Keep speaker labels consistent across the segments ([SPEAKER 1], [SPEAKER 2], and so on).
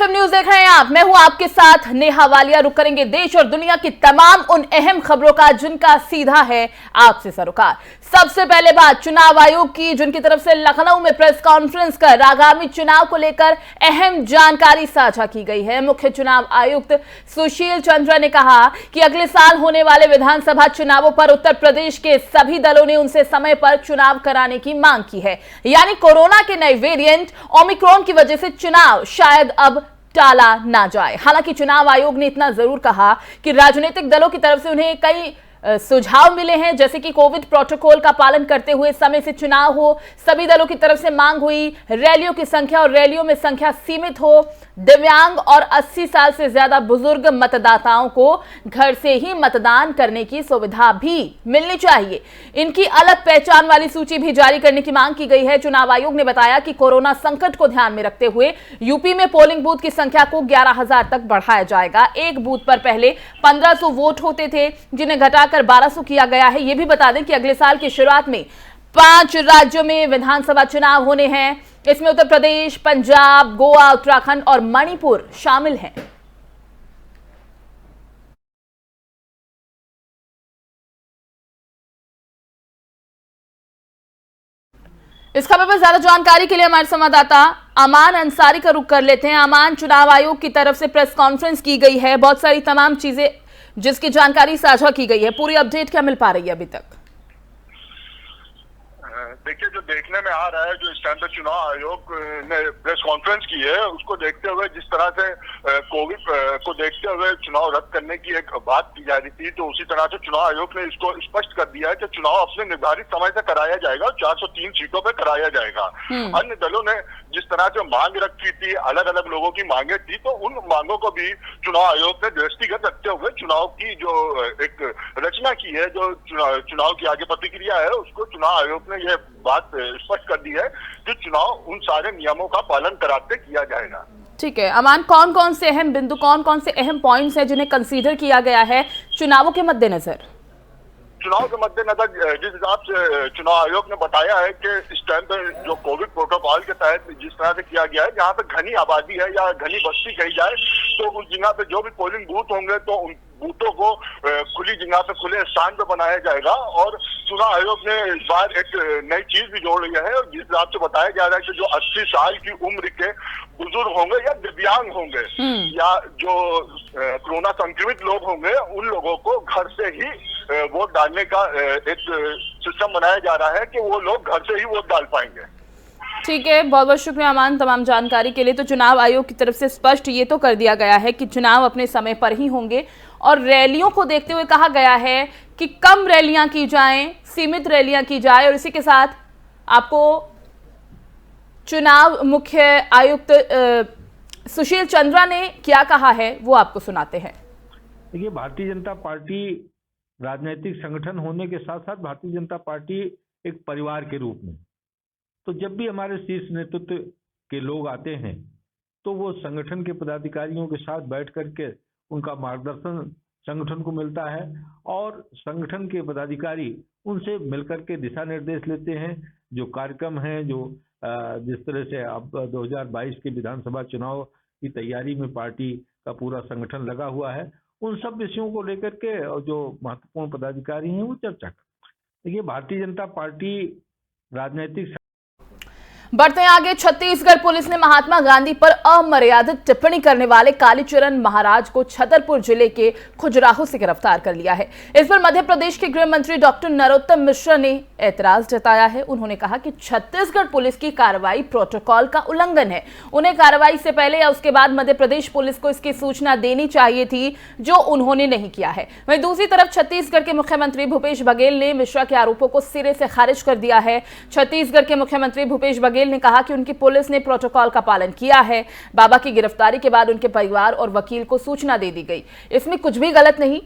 [SPEAKER 1] SM news देख रहे हैं आप। मैं हूं आपके साथ नेहा वालिया। रुक करेंगे देश और दुनिया की तमाम उन अहम खबरों का जिनका सीधा है आपसे सरोकार। सबसे पहले बात चुनाव आयोग की, जिनकी तरफ से लखनऊ में प्रेस कॉन्फ्रेंस कर आगामी चुनाव को लेकर अहम जानकारी साझा की गई है। मुख्य चुनाव आयुक्त सुशील चंद्र ने कहा कि अगले साल होने वाले विधानसभा चुनावों पर उत्तर प्रदेश के सभी दलों ने उनसे समय पर चुनाव कराने की मांग की है। यानी कोरोना के नए वेरिएंट ओमिक्रॉन की वजह से चुनाव शायद अब टाला ना जाए। हालांकि चुनाव आयोग ने इतना जरूर कहा कि राजनीतिक दलों की तरफ से उन्हें कई सुझाव मिले हैं, जैसे कि कोविड प्रोटोकॉल का पालन करते हुए समय से चुनाव हो। सभी दलों की तरफ से मांग हुई रैलियों की संख्या और रैलियों में संख्या सीमित हो। दिव्यांग और 80 साल से ज्यादा बुजुर्ग मतदाताओं को घर से ही मतदान करने की सुविधा भी मिलनी चाहिए। इनकी अलग पहचान वाली सूची भी जारी करने की मांग की गई है। चुनाव आयोग ने बताया कि कोरोना संकट को ध्यान में रखते हुए यूपी में पोलिंग बूथ की संख्या को 11,000 तक बढ़ाया जाएगा। एक बूथ पर पहले 1500 वोट होते थे, जिन्हें घटाकर 1200 किया गया है। यह भी बता दें कि अगले साल की शुरुआत में 5 राज्यों में विधानसभा चुनाव होने हैं। इसमें उत्तर प्रदेश, पंजाब, गोवा, उत्तराखंड और मणिपुर शामिल हैं। इस खबर पर ज्यादा जानकारी के लिए हमारे संवाददाता अमान अंसारी का रुख कर लेते हैं। अमान, चुनाव आयोग की तरफ से प्रेस कॉन्फ्रेंस की गई है, बहुत सारी तमाम चीजें जिसकी जानकारी साझा की गई है, पूरी अपडेट क्या मिल पा रही है अभी तक?
[SPEAKER 2] देखिए, जो देखने में आ रहा है, जो इस टाइम पे चुनाव आयोग ने प्रेस कॉन्फ्रेंस की है, उसको देखते हुए जिस तरह से कोविड को देखते हुए चुनाव रद्द करने की एक बात की जा रही थी, तो उसी तरह से चुनाव आयोग ने इसको स्पष्ट कर दिया है कि चुनाव अपने निर्धारित समय से कराया जाएगा और 403 सीटों पे कराया जाएगा। अन्य दलों ने जिस तरह से मांग रखी थी, अलग अलग लोगों की मांगे थी, तो उन मांगों को भी चुनाव आयोग ने दृष्टिगत रखते हुए चुनाव की जो एक रचना की है, जो चुनाव की आगे प्रतिक्रिया है, उसको चुनाव आयोग ने यह बात स्पष्ट कर दी है कि चुनाव उन सारे नियमों का पालन कराते किया जाएगा।
[SPEAKER 1] ठीक है अमान, कौन कौन से अहम बिंदु, कौन कौन से अहम पॉइंट्स हैं जिन्हें कंसीडर किया गया है चुनावों के मद्देनजर?
[SPEAKER 2] चुनाव के मद्देनजर जिस हिसाब से चुनाव आयोग ने बताया है कि इस टाइम पर जो कोविड प्रोटोकॉल के तहत जिस तरह से किया गया है, जहाँ पे घनी आबादी है या घनी बस्ती कही जाए, तो उस जगह पे जो भी पोलिंग बूथ होंगे तो उन बूथों को खुली जगह पे, खुले स्थान पे बनाया जाएगा। और चुनाव आयोग ने इस बार एक नई चीज भी जोड़ लिया है, और जिस हिसाब से बताया जा रहा है कि जो 80 साल की उम्र के बुजुर्ग होंगे या दिव्यांग होंगे या जो कोरोना संक्रमित लोग होंगे, उन लोगों को घर से ही वोट डालने का एक सिस्टम बनाया जा रहा है कि वो लोग घर से ही वोट डाल पाएंगे।
[SPEAKER 1] ठीक है, बहुत बहुत शुक्रिया अमान तमाम जानकारी के लिए। तो चुनाव आयोग की तरफ से स्पष्ट ये तो कर दिया गया है कि चुनाव अपने समय पर ही होंगे, और रैलियों को देखते हुए कहा गया है कि कम रैलियां की जाएं, सीमित रैलियां की जाए। और इसी के साथ आपको चुनाव मुख्य आयुक्त सुशील चंद्रा ने क्या कहा है वो आपको सुनाते हैं।
[SPEAKER 3] देखिए, भारतीय जनता पार्टी राजनीतिक संगठन होने के साथ साथ भारतीय जनता पार्टी एक परिवार के रूप में, तो जब भी हमारे शीर्ष नेतृत्व के लोग आते हैं तो वो संगठन के पदाधिकारियों के साथ बैठ करके उनका मार्गदर्शन संगठन को मिलता है, और संगठन के पदाधिकारी उनसे मिलकर के दिशा निर्देश लेते हैं। जो कार्यक्रम हैं, जो जिस तरह से अब 2022 के विधानसभा चुनाव की तैयारी में पार्टी का पूरा संगठन लगा हुआ है, उन सब विषयों को लेकर के जो महत्वपूर्ण पदाधिकारी हैं वो चर्चा करते हैं। देखिए, भारतीय जनता पार्टी राजनीतिक
[SPEAKER 1] बढ़ते हैं आगे। छत्तीसगढ़ पुलिस ने महात्मा गांधी पर अमर्यादित टिप्पणी करने वाले कालीचरण महाराज को छतरपुर जिले के खुजराहो से गिरफ्तार कर लिया है। इस पर मध्य प्रदेश के गृह मंत्री डॉक्टर नरोत्तम मिश्रा ने ऐतराज जताया है। उन्होंने कहा कि छत्तीसगढ़ पुलिस की कार्रवाई प्रोटोकॉल का उल्लंघन है। उन्हें कार्रवाई से पहले या उसके बाद मध्य प्रदेश पुलिस को इसकी सूचना देनी चाहिए थी, जो उन्होंने नहीं किया है। वहीं दूसरी तरफ छत्तीसगढ़ के मुख्यमंत्री भूपेश बघेल ने मिश्रा के आरोपों को सिरे से खारिज कर दिया है। छत्तीसगढ़ के मुख्यमंत्री भूपेश बघेल ने कहा कि उनकी पुलिस ने प्रोटोकॉल का पालन किया है। बाबा की गिरफ्तारी के बाद उनके परिवार और वकील को सूचना दे दी गई। इसमें कुछ भी गलत नहीं।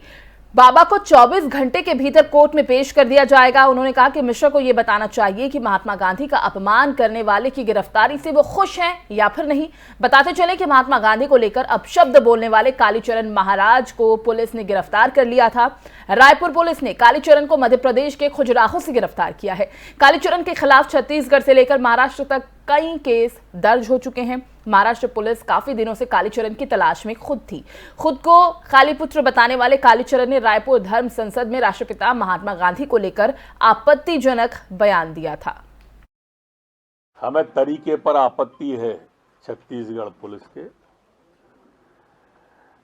[SPEAKER 1] बाबा को 24 घंटे के भीतर कोर्ट में पेश कर दिया जाएगा। उन्होंने कहा कि मिश्रा को यह बताना चाहिए कि महात्मा गांधी का अपमान करने वाले की गिरफ्तारी से वो खुश हैं या फिर नहीं। बताते चले कि महात्मा गांधी को लेकर अपशब्द बोलने वाले कालीचरण महाराज को पुलिस ने गिरफ्तार कर लिया था। रायपुर पुलिस ने कालीचरण को मध्य प्रदेश के खुजराहो से गिरफ्तार किया है। कालीचरण के खिलाफ छत्तीसगढ़ से लेकर महाराष्ट्र तक कई केस दर्ज हो चुके हैं। महाराष्ट्र पुलिस काफी दिनों से कालीचरण की तलाश में खुद थी। खुद को कालीपुत्र बताने वाले कालीचरण ने रायपुर धर्म संसद में राष्ट्रपिता महात्मा गांधी को लेकर आपत्तिजनक बयान दिया था।
[SPEAKER 4] हमें तरीके पर आपत्ति है छत्तीसगढ़ पुलिस के।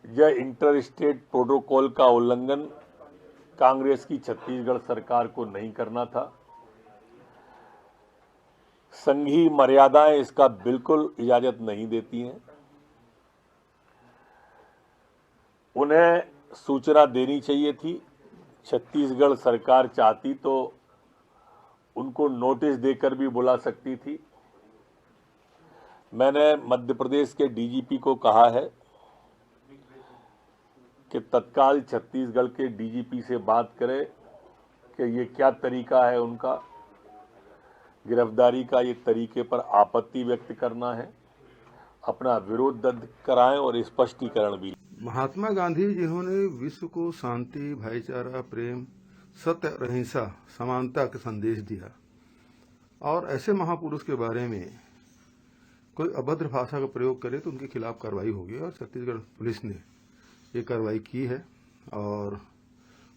[SPEAKER 4] यह इंटर स्टेट प्रोटोकॉल का उल्लंघन कांग्रेस की छत्तीसगढ़ सरकार को नहीं करना था। संघीय मर्यादाएं इसका बिल्कुल इजाजत नहीं देती हैं। उन्हें सूचना देनी चाहिए थी। छत्तीसगढ़ सरकार चाहती तो उनको नोटिस देकर भी बुला सकती थी। मैंने मध्य प्रदेश के डीजीपी को कहा है कि तत्काल छत्तीसगढ़ के डीजीपी से बात करें कि ये क्या तरीका है उनका गिरफ्तारी का। ये तरीके पर आपत्ति व्यक्त करना है, अपना विरोध दर्ज कराएं और स्पष्टीकरण भी।
[SPEAKER 5] महात्मा गांधी जिन्होंने विश्व को शांति, भाईचारा, प्रेम, सत्य और अहिंसा, समानता का संदेश दिया, और ऐसे महापुरुष के बारे में कोई अभद्र भाषा का प्रयोग करे तो उनके खिलाफ कार्रवाई होगी। और छत्तीसगढ़ पुलिस ने ये कार्रवाई की है और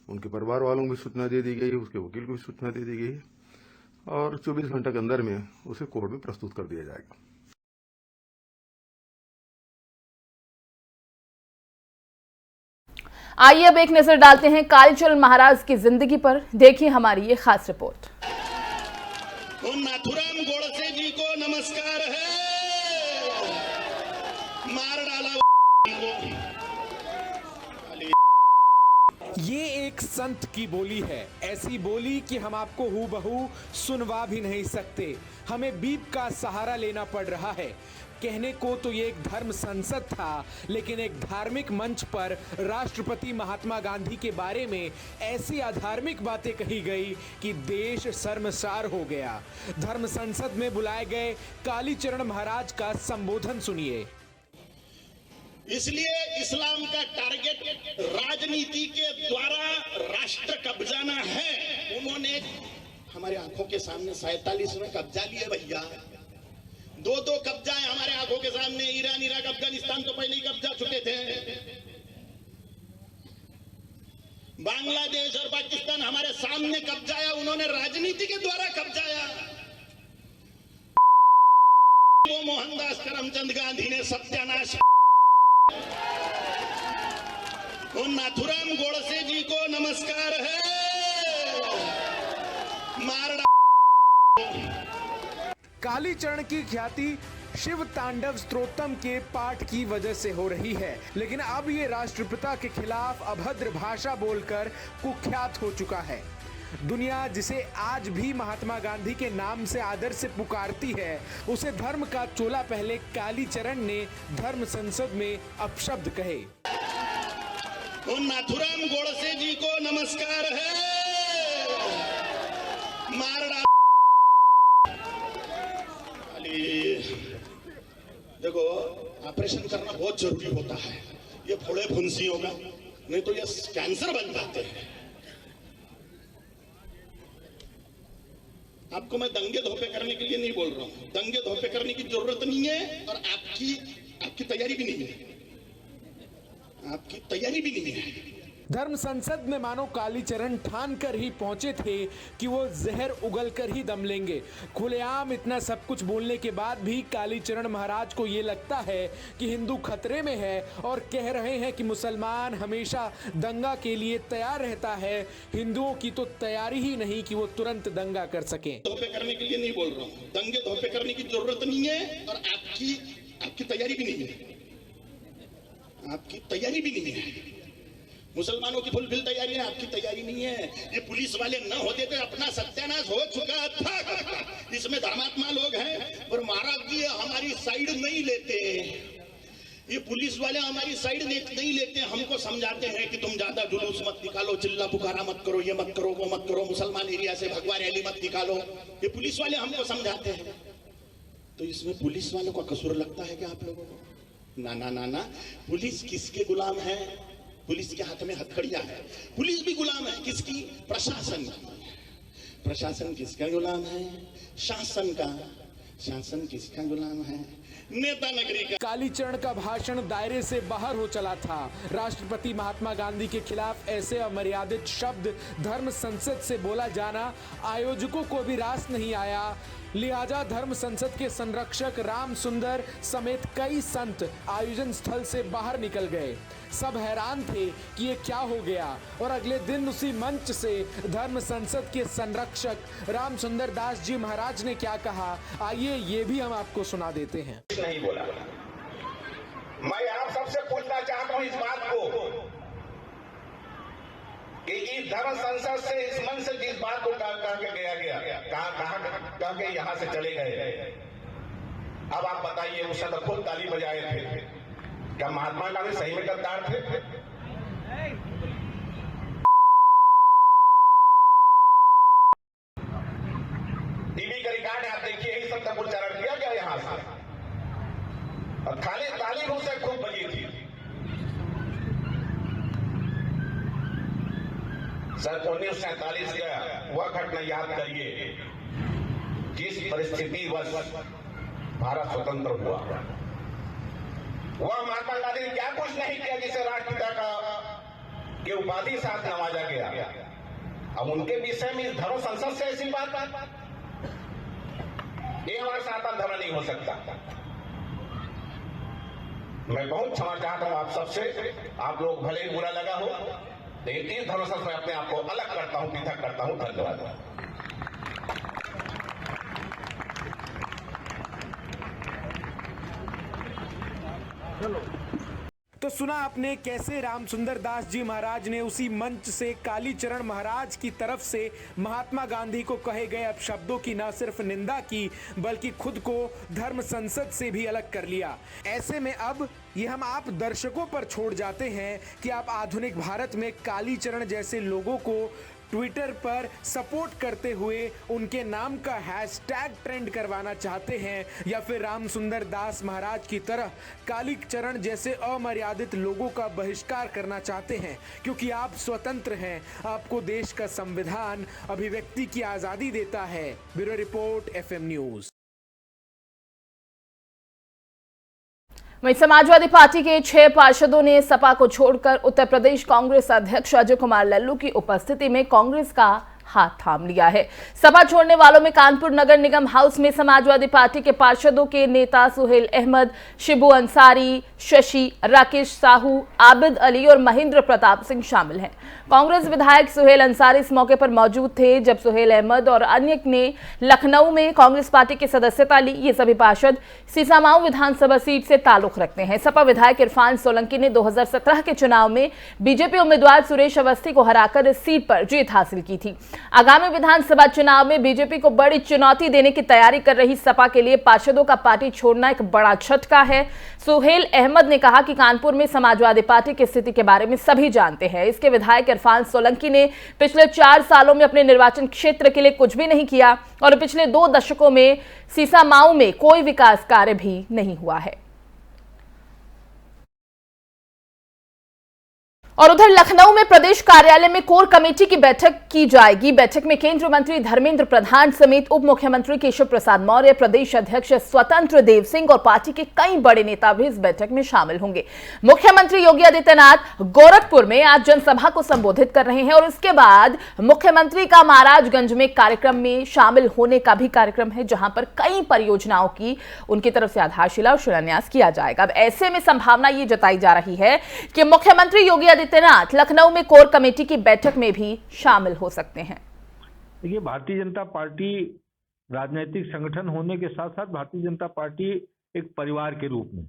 [SPEAKER 5] उनके परिवार वालों को भी सूचना दे दी गई है, उसके वकील को भी सूचना दे दी गई है और 24 घंटे के अंदर में उसे कोर्ट में प्रस्तुत कर दिया जाएगा।
[SPEAKER 1] आइए अब एक नजर डालते हैं कालीचरण महाराज की जिंदगी पर। देखिए हमारी ये खास रिपोर्ट।
[SPEAKER 6] नाथुराम गोडसे जी को नमस्कार है, मार डाला को।
[SPEAKER 7] ये एक संत की बोली है, ऐसी बोली कि हम आपको हूबहू सुनवा भी नहीं सकते। हमें बीप का सहारा लेना पड़ रहा है। कहने को तो ये एक धर्म संसद था, लेकिन एक धार्मिक मंच पर राष्ट्रपति महात्मा गांधी के बारे में ऐसी अधार्मिक बातें कही गई कि देश शर्मसार हो गया। धर्म संसद में बुलाए गए कालीचरण महाराज का संबोधन सुनिए।
[SPEAKER 6] इसलिए इस्लाम का टारगेट राजनीति के द्वारा राष्ट्र कब्जाना है। उन्होंने हमारे आंखों के सामने 47 में कब्जा लिए भैया, दो कब्जाएं हमारे आंखों के सामने। ईरान, इराक, अफगानिस्तान तो पहले ही कब्जा चुके थे। बांग्लादेश और पाकिस्तान हमारे सामने कब्जाया, उन्होंने राजनीति के द्वारा कब्जाया। वो मोहनदास करमचंद गांधी ने सत्यानाश। उन नाथुराम गोडसे जी को नमस्कार है, मार
[SPEAKER 7] कालीचरण की ख्याति शिव तांडव स्तोत्रम के पाठ की वजह से हो रही है, लेकिन अब ये राष्ट्रपिता के खिलाफ अभद्र भाषा बोलकर कुख्यात हो चुका है। दुनिया जिसे आज भी महात्मा गांधी के नाम से आदर से पुकारती है, उसे धर्म का चोला पहले कालीचरण ने धर्म संसद में अपशब्द कहे।
[SPEAKER 6] उन नाथुराम गोडसे जी को नमस्कार है, मार डाला। देखो, ऑपरेशन करना बहुत जरूरी होता है। ये फोड़े फुंसियों का, नहीं तो ये कैंसर बन जाते हैं। आपको मैं दंगे धोपे करने के लिए नहीं बोल रहा हूं। दंगे धोपे करने की जरूरत नहीं है और आपकी तैयारी भी नहीं है। आपकी तैयारी भी नहीं है।
[SPEAKER 7] धर्म संसद में मानो कालीचरण ठान कर ही पहुंचे थे कि वो जहर उगल कर ही दम लेंगे। खुलेआम इतना सब कुछ बोलने के बाद भी कालीचरण महाराज को ये लगता है कि हिंदू खतरे में है और कह रहे हैं कि मुसलमान हमेशा दंगा के लिए तैयार रहता है। हिंदुओं की तो तैयारी ही नहीं कि वो तुरंत दंगा कर सकें।
[SPEAKER 6] धोपे करने के लिए नहीं बोल रहा हूं। दंगे धोपे करने की जरूरत नहीं है और आपकी तैयारी भी नहीं है। आपकी तैयारी भी नहीं है। मुसलमानों की फुलफिल तैयारी है, आपकी तैयारी नहीं है। ये पुलिस वाले न होते तो अपना सत्यानाश हो चुका था। इसमें धर्मात्मा लोग हैं और महाराज जी हमारी साइड नहीं लेते। ये पुलिस वाले हमारी साइड नहीं लेते, हमको समझाते हैं कि तुम ज्यादा जुलूस मत निकालो, चिल्ला पुकारा मत करो, ये मत करो, वो मत करो, मुसलमान एरिया से भगवा रैली मत निकालो। ये पुलिस वाले हमको समझाते हैं। तो इसमें पुलिस वालों का कसूर लगता है क्या आप लोगों को? ना ना ना ना, पुलिस किसके गुलाम है? पुलिस के हाथ में हथकड़ियां है। पुलिस भी गुलाम है किसकी? प्रशासन की। प्रशासन किसका गुलाम है? शासन का। शासन किसका गुलाम है? नेता नगरी का।
[SPEAKER 7] कालीचरण का भाषण दायरे से बाहर हो चला था। राष्ट्रपति महात्मा गांधी के खिलाफ ऐसे अमर्यादित शब्द धर्म संसद से बोला जाना आयोजकों को भी रास नहीं आया। लिहाजा धर्म संसद के संरक्षक राम सुंदर समेत कई संत आयोजन स्थल से बाहर निकल गए। सब हैरान थे कि ये क्या हो गया और अगले दिन उसी मंच से धर्म संसद के संरक्षक राम सुंदर दास जी महाराज ने क्या कहा, आइए ये भी हम आपको सुना देते हैं।
[SPEAKER 6] नहीं बोला। मैं आप सबसे पूछना चाहता हूं इस बात को कि इस धर्म संसद से, इस मंच से जिस बात को कहा के यहां से चले गए, अब आप बताइए उस समय खुद ताली बजाए थे, क्या महात्मा गांधी सही में गद्दार थे? टीवी का रिकॉर्ड आप देखिए, यही सब तक उच्चारण किया गया यहां से और खाली ताली मुंह से खूब बजी थी। सन 1947 का वह घटना याद करिए जिस परिस्थिति वश भारत स्वतंत्र हुआ। वह महात्मा गांधी ने क्या कुछ नहीं किया जिसे राष्ट्रपिता का के उपाधि साथ नवाजा गया। अब उनके विषय में इस धर्म संसद से ऐसी बात ये हमारा सनातन धर्म नहीं हो सकता। मैं बहुत क्षमा चाहता हूं आप सबसे, आप लोग भले ही बुरा लगा हो, लेकिन इस धर्म संसद में अपने आप को अलग करता हूं, पृथक करता हूं। धन्यवाद।
[SPEAKER 7] तो सुना आपने कैसे राम सुंदर दास जी महाराज ने उसी मंच से कालीचरण महाराज की तरफ से महात्मा गांधी को कहे गए अपशब्दों की न सिर्फ निंदा की बल्कि खुद को धर्म संसद से भी अलग कर लिया। ऐसे में अब ये हम आप दर्शकों पर छोड़ जाते हैं कि आप आधुनिक भारत में कालीचरण जैसे लोगों को ट्विटर पर सपोर्ट करते हुए उनके नाम का हैशटैग ट्रेंड करवाना चाहते हैं या फिर राम सुंदर दास महाराज की तरह कालीचरण जैसे अमर्यादित लोगों का बहिष्कार करना चाहते हैं, क्योंकि आप स्वतंत्र हैं। आपको देश का संविधान अभिव्यक्ति की आज़ादी देता है। Bureau report FM news.
[SPEAKER 1] वहीं समाजवादी पार्टी के 6 पार्षदों ने सपा को छोड़कर उत्तर प्रदेश कांग्रेस अध्यक्ष अजय कुमार लल्लू की उपस्थिति में कांग्रेस का हाथ थाम लिया है। सपा छोड़ने वालों में कानपुर नगर निगम हाउस में समाजवादी पार्टी के पार्षदों के नेता सुहेल अहमद, शिबू अंसारी, शशि, राकेश साहू, आबिद अली और महेंद्र प्रताप सिंह शामिल हैं। कांग्रेस विधायक सुहेल अंसारी इस मौके पर मौजूद थे जब सुहेल अहमद और अन्य ने लखनऊ में कांग्रेस पार्टी की सदस्यता ली। ये सभी पार्षद सीसामाऊ विधानसभा सीट से ताल्लुक रखते हैं। सपा विधायक इरफान सोलंकी ने 2017 के चुनाव में बीजेपी उम्मीदवार सुरेश अवस्थी को हराकर इस सीट पर जीत हासिल की थी। आगामी विधानसभा चुनाव में बीजेपी को बड़ी चुनौती देने की तैयारी कर रही सपा के लिए पार्षदों का पार्टी छोड़ना एक बड़ा झटका है। सुहेल अहमद ने कहा कि कानपुर में समाजवादी पार्टी की स्थिति के बारे में सभी जानते हैं। इसके विधायक इरफान सोलंकी ने पिछले 4 सालों में अपने निर्वाचन क्षेत्र के लिए कुछ भी नहीं किया और पिछले 2 दशकों में सीसामाऊ में कोई विकास कार्य भी नहीं हुआ है। और उधर लखनऊ में प्रदेश कार्यालय में कोर कमेटी की बैठक की जाएगी। बैठक में केंद्रीय मंत्री धर्मेंद्र प्रधान समेत उप मुख्यमंत्री केशव प्रसाद मौर्य, प्रदेश अध्यक्ष स्वतंत्र देव सिंह और पार्टी के कई बड़े नेता भी इस बैठक में शामिल होंगे। मुख्यमंत्री योगी आदित्यनाथ गोरखपुर में आज जनसभा को संबोधित कर रहे हैं और इसके बाद मुख्यमंत्री का महाराजगंज में कार्यक्रम में शामिल होने का भी कार्यक्रम है, जहां पर कई परियोजनाओं की उनकी तरफ से आधारशिला और शिलान्यास किया जाएगा। अब ऐसे में संभावना ये जताई जा रही है कि मुख्यमंत्री योगी आदित्यनाथ लखनऊ में कोर कमेटी की बैठक में भी शामिल हो सकते हैं।
[SPEAKER 3] देखिए, भारतीय जनता पार्टी राजनीतिक संगठन होने के साथ साथ भारतीय जनता पार्टी एक परिवार के रूप में,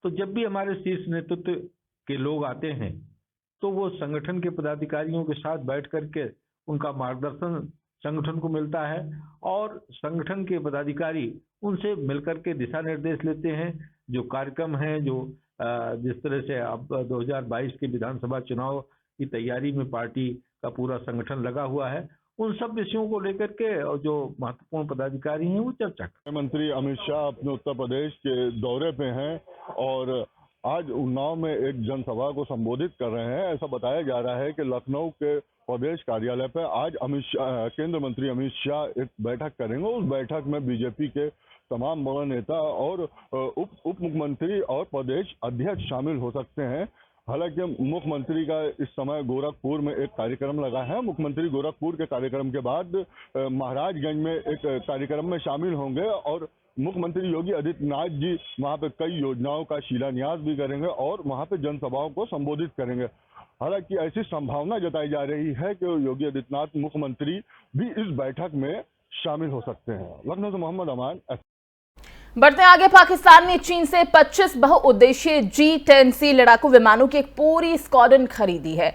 [SPEAKER 3] तो जब भी हमारे शीर्ष नेतृत्व के लोग आते हैं तो वो संगठन के पदाधिकारियों के साथ बैठ करके उनका मार्गदर्शन संगठन को मिलता है और संगठन के पदाधिकारी उनसे मिलकर के दिशा निर्देश लेते हैं। जो कार्यक्रम है, जो जिस तरह से अब 2022 के विधानसभा चुनाव की तैयारी में पार्टी का पूरा संगठन लगा हुआ है, उन सब विषयों को लेकर के और जो महत्वपूर्ण पदाधिकारी हैं वो चर्चा करें।
[SPEAKER 8] मंत्री अमित शाह अपने उत्तर प्रदेश के दौरे पे हैं और आज उन्नाव में एक जनसभा को संबोधित कर रहे हैं। ऐसा बताया जा रहा है कि लखनऊ के प्रदेश कार्यालय पर आज केंद्रीय मंत्री अमित शाह एक बैठक करेंगे। उस बैठक में बीजेपी के तमाम बड़े नेता और उप मुख्यमंत्री और प्रदेश अध्यक्ष शामिल हो सकते हैं। हालांकि मुख्यमंत्री का इस समय गोरखपुर में एक कार्यक्रम लगा है। मुख्यमंत्री गोरखपुर के कार्यक्रम के बाद महाराजगंज में एक कार्यक्रम में शामिल होंगे और मुख्यमंत्री योगी आदित्यनाथ जी वहां पे कई योजनाओं का शिलान्यास भी करेंगे और वहां पे जनसभाओं को संबोधित करेंगे। हालांकि ऐसी संभावना जताई जा रही है कि योगी आदित्यनाथ मुख्यमंत्री भी इस बैठक में शामिल हो सकते हैं। लखनऊ से मोहम्मद अमान।
[SPEAKER 1] बढ़ते आगे, पाकिस्तान ने चीन से 25 बहुउद्देशीय G-10C लड़ाकू विमानों की एक पूरी स्क्वाड्रन खरीदी है।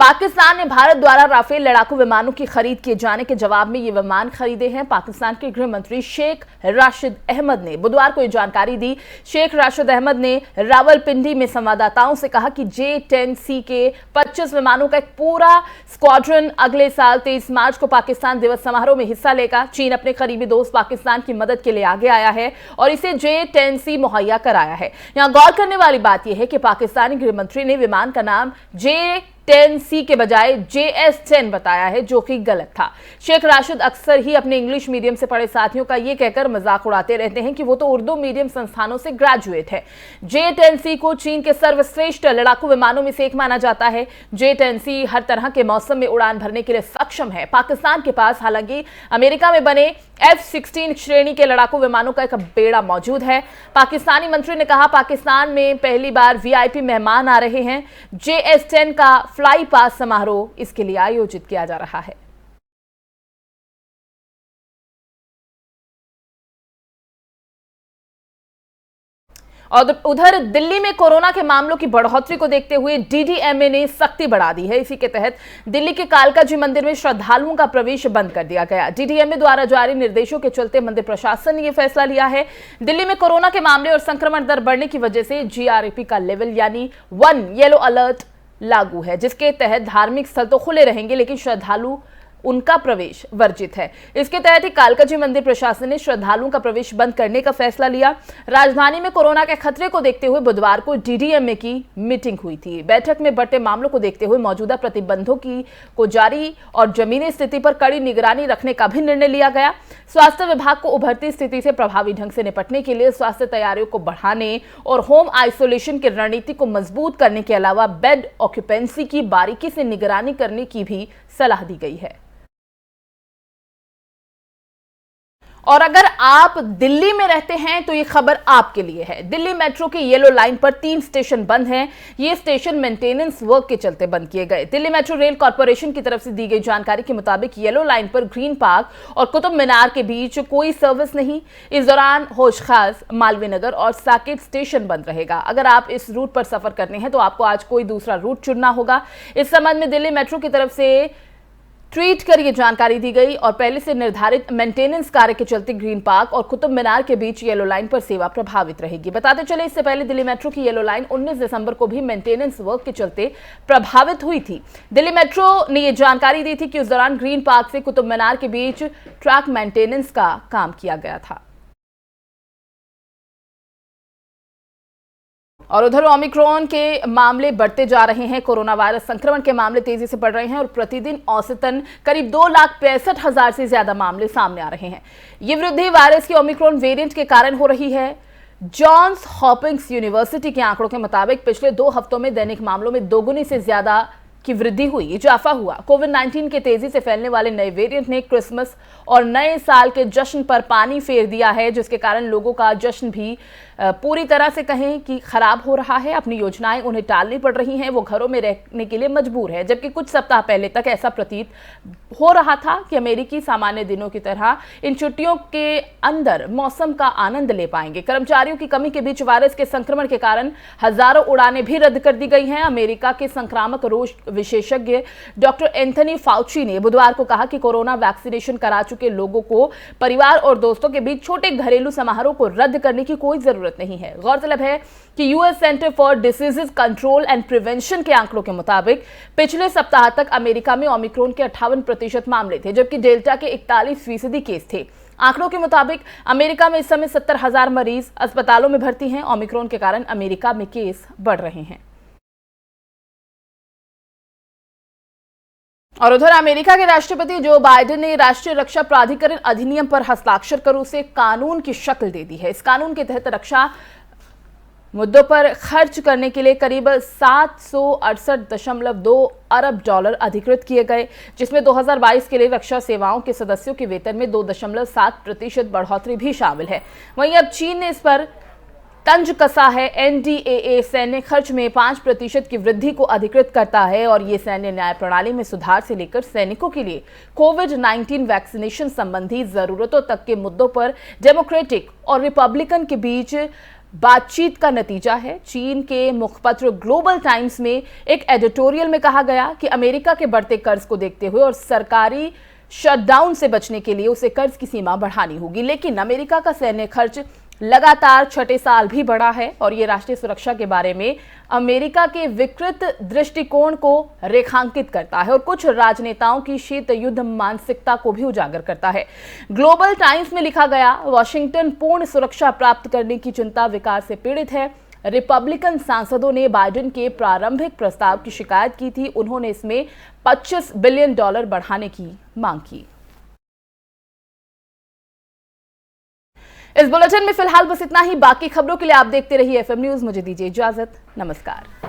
[SPEAKER 1] पाकिस्तान ने भारत द्वारा राफेल लड़ाकू विमानों की खरीद किए जाने के जवाब में ये विमान खरीदे हैं। पाकिस्तान के गृह मंत्री शेख राशिद अहमद ने बुधवार को ये जानकारी दी। शेख राशिद अहमद ने रावलपिंडी में संवाददाताओं से कहा कि J-10C के 25 विमानों का एक पूरा स्क्वाड्रन अगले साल 23 मार्च को पाकिस्तान दिवस समारोह में हिस्सा लेगा। चीन अपने करीबी दोस्त पाकिस्तान की मदद के लिए आगे आया है और इसे J-10C मुहैया कराया है। यहां गौर करने वाली बात यह है कि पाकिस्तानी गृह मंत्री ने विमान का नाम J-10C के बजाय JS-10 बताया है, जो कि गलत था। शेख राशिद अक्सर ही अपने इंग्लिश मीडियम से पढ़े साथियों का ये कहकर मजाक उड़ाते रहते हैं कि वो तो उर्दू मीडियम संस्थानों से ग्रेजुएट है। J-10C को चीन के सर्वश्रेष्ठ लड़ाकू विमानों में से एक माना जाता है। J-10C हर तरह के मौसम में उड़ान भरने के लिए सक्षम है। पाकिस्तान के पास हालांकि अमेरिका में बने F-16 श्रेणी के लड़ाकू विमानों का एक बेड़ा मौजूद है। पाकिस्तानी मंत्री ने कहा, पाकिस्तान में पहली बार VIP मेहमान आ रहे हैं। JS-10 का फ्लाई पास समारोह इसके लिए आयोजित किया जा रहा है। और उधर दिल्ली में कोरोना के मामलों की बढ़ोतरी को देखते हुए DDMA ने सख्ती बढ़ा दी है। इसी के तहत दिल्ली के कालकाजी मंदिर में श्रद्धालुओं का प्रवेश बंद कर दिया गया। DDMA द्वारा जारी निर्देशों के चलते मंदिर प्रशासन ने यह फैसला लिया है। दिल्ली में कोरोना के मामले और संक्रमण दर बढ़ने की वजह से GRAP का लेवल यानी 1 येलो अलर्ट लागू है, जिसके तहत धार्मिक स्थल तो खुले रहेंगे लेकिन श्रद्धालु उनका प्रवेश वर्जित है। इसके तहत ही कालकाजी मंदिर प्रशासन ने श्रद्धालुओं का प्रवेश बंद करने का फैसला लिया। राजधानी में कोरोना के खतरे को देखते हुए बुधवार को DDMA की मीटिंग हुई थी। बैठक में बढ़ते मामलों को देखते हुए मौजूदा प्रतिबंधों को जारी और जमीनी स्थिति पर कड़ी निगरानी रखने का भी निर्णय लिया गया। स्वास्थ्य विभाग को उभरती स्थिति से प्रभावी ढंग से निपटने के लिए स्वास्थ्य तैयारियों को बढ़ाने और होम आइसोलेशन की रणनीति को मजबूत करने के अलावा बेड ऑक्यूपेंसी की बारीकी से निगरानी करने की भी सलाह दी गई है। और अगर आप दिल्ली में रहते हैं तो ये खबर आपके लिए है। दिल्ली मेट्रो की येलो लाइन पर 3 स्टेशन बंद हैं। ये स्टेशन मेंटेनेंस वर्क के चलते बंद किए गए। दिल्ली मेट्रो रेल कॉर्पोरेशन की तरफ से दी गई जानकारी के मुताबिक येलो लाइन पर ग्रीन पार्क और कुतुब मीनार के बीच कोई सर्विस नहीं। इस दौरान होश खास, मालवीय नगर और साकेत स्टेशन बंद रहेगा। अगर आप इस रूट पर सफर करने हैं तो आपको आज कोई दूसरा रूट चुनना होगा। इस संबंध में दिल्ली मेट्रो की तरफ से ट्वीट कर यह जानकारी दी गई और पहले से निर्धारित मेंटेनेंस कार्य के चलते ग्रीन पार्क और कुतुब मीनार के बीच येलो लाइन पर सेवा प्रभावित रहेगी। बताते चले, इससे पहले दिल्ली मेट्रो की येलो लाइन 19 दिसंबर को भी मेंटेनेंस वर्क के चलते प्रभावित हुई थी। दिल्ली मेट्रो ने यह जानकारी दी थी कि उस दौरान ग्रीन पार्क से कुतुब मीनार के बीच ट्रैक मेंटेनेंस का काम किया गया था। और उधर ओमिक्रॉन के मामले बढ़ते जा रहे हैं। कोरोना वायरस संक्रमण के मामले तेजी से बढ़ रहे हैं और प्रतिदिन औसतन करीब 2,65,000 से ज्यादा मामले सामने आ रहे हैं। ये वृद्धि वायरस के ओमिक्रॉन वेरिएंट के कारण हो रही है। जॉन्स हॉपिंग्स यूनिवर्सिटी के आंकड़ों के मुताबिक पिछले 2 हफ्तों में दैनिक मामलों में दोगुनी से ज्यादा की वृद्धि हुई, इजाफा हुआ। कोविड-19 के तेजी से फैलने वाले नए वेरिएंट ने क्रिसमस और नए साल के जश्न पर पानी फेर दिया है, जिसके कारण लोगों का जश्न भी पूरी तरह से कहें कि खराब हो रहा है। अपनी योजनाएं उन्हें टालनी पड़ रही हैं। वो घरों में रहने के लिए मजबूर है, जबकि कुछ सप्ताह पहले तक ऐसा प्रतीत हो रहा था कि अमेरिकी सामान्य दिनों की तरह इन छुट्टियों के अंदर मौसम का आनंद ले पाएंगे। कर्मचारियों की कमी के बीच वायरस के संक्रमण के कारण हजारों उड़ानें भी रद्द कर दी गई हैं। अमेरिका के संक्रामक रोग विशेषज्ञ डॉक्टर एंथनी फाउची ने बुधवार को कहा कि कोरोना वैक्सीनेशन करा चुके लोगों को परिवार और दोस्तों के बीच छोटे घरेलू समारोह को रद्द करने की कोई जरूरत नहीं है। गौरतलब है कि US centre for diseases control and prevention के आंकड़ों के मुताबिक पिछले सप्ताह तक अमेरिका में ओमिक्रॉन के 58% मामले थे, जबकि डेल्टा के 41% केस थे। आंकड़ों के मुताबिक अमेरिका में इस समय 70,000 मरीज अस्पतालों में भर्ती हैं। ओमिक्रॉन के कारण अमेरिका में केस बढ़ रहे हैं। और उधर अमेरिका के राष्ट्रपति जो बाइडेन ने राष्ट्रीय रक्षा प्राधिकरण अधिनियम पर हस्ताक्षर कर उसे कानून की शक्ल दे दी है। इस कानून के तहत रक्षा मुद्दों पर खर्च करने के लिए करीब 768.2 अरब डॉलर अधिकृत किए गए, जिसमें 2022 के लिए रक्षा सेवाओं के सदस्यों के वेतन में 2.7% बढ़ोतरी भी शामिल है। वहीं अब चीन ने इस पर तंज कसा है। NDAA सैन्य खर्च में 5% की वृद्धि को अधिकृत करता है और ये सैन्य न्याय प्रणाली में सुधार से लेकर सैनिकों के लिए कोविड-19 वैक्सीनेशन संबंधी जरूरतों तक के मुद्दों पर डेमोक्रेटिक और रिपब्लिकन के बीच बातचीत का नतीजा है। चीन के मुखपत्र ग्लोबल टाइम्स में एक एडिटोरियल में कहा गया कि अमेरिका के बढ़ते कर्ज को देखते हुए और सरकारी शटडाउन से बचने के लिए उसे कर्ज की सीमा बढ़ानी होगी। लेकिन अमेरिका का सैन्य खर्च लगातार छठे साल भी बढ़ा है और ये राष्ट्रीय सुरक्षा के बारे में अमेरिका के विकृत दृष्टिकोण को रेखांकित करता है और कुछ राजनेताओं की शीत युद्ध मानसिकता को भी उजागर करता है। ग्लोबल टाइम्स में लिखा गया, वॉशिंगटन पूर्ण सुरक्षा प्राप्त करने की चिंता विकार से पीड़ित है। रिपब्लिकन सांसदों ने बाइडेन के प्रारंभिक प्रस्ताव की शिकायत की थी। उन्होंने इसमें $25 बिलियन बढ़ाने की मांग की। इस बुलेटिन में फिलहाल बस इतना ही। बाकी खबरों के लिए आप देखते रहिए FM न्यूज। मुझे दीजिए इजाजत। नमस्कार।